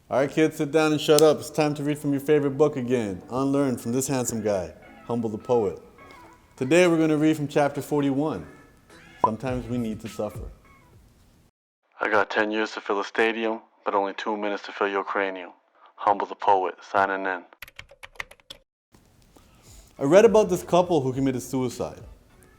All right, kids, sit down and shut up. It's time to read from your favorite book again. Unlearn from this handsome guy, Humble the Poet. Today we're going to read from chapter 41. Sometimes we need to suffer. I got 10 years to fill a stadium, but only 2 minutes to fill your cranium. Humble the Poet, signing in. I read about this couple who committed suicide.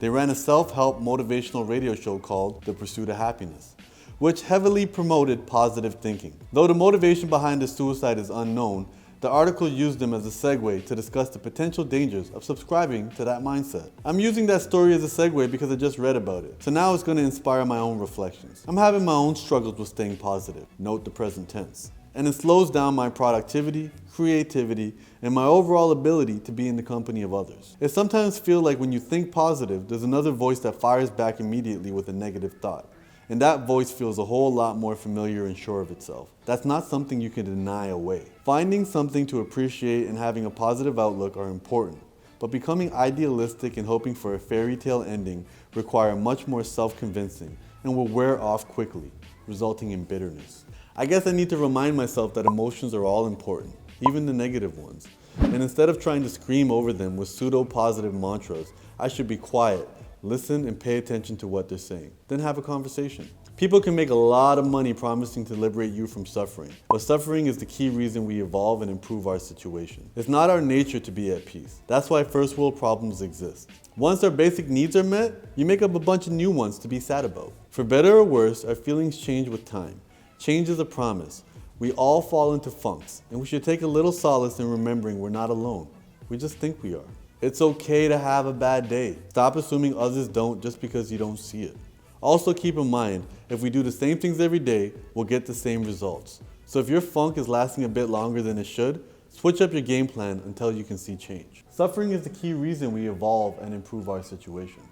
They ran a self-help motivational radio show called The Pursuit of Happiness, which heavily promoted positive thinking. Though the motivation behind the suicide is unknown, the article used them as a segue to discuss the potential dangers of subscribing to that mindset. I'm using that story as a segue because I just read about it, so now it's going to inspire my own reflections. I'm having my own struggles with staying positive, note the present tense, and it slows down my productivity, creativity, and my overall ability to be in the company of others. It sometimes feels like when you think positive, there's another voice that fires back immediately with a negative thought. And that voice feels a whole lot more familiar and sure of itself. That's not something you can deny away. Finding something to appreciate and having a positive outlook are important, but becoming idealistic and hoping for a fairy tale ending require much more self-convincing and will wear off quickly, resulting in bitterness. I guess I need to remind myself that emotions are all important, even the negative ones. And instead of trying to scream over them with pseudo-positive mantras, I should be quiet, listen and pay attention to what they're saying, then have a conversation. People can make a lot of money promising to liberate you from suffering, but suffering is the key reason we evolve and improve our situation. It's not our nature to be at peace. That's why first world problems exist. Once our basic needs are met, you make up a bunch of new ones to be sad about. For better or worse, our feelings change with time. Change is a promise. We all fall into funks, and we should take a little solace in remembering we're not alone. We just think we are. It's okay to have a bad day. Stop assuming others don't just because you don't see it. Also keep in mind, if we do the same things every day, we'll get the same results. So if your funk is lasting a bit longer than it should, switch up your game plan until you can see change. Suffering is the key reason we evolve and improve our situation.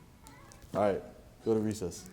All right, go to recess.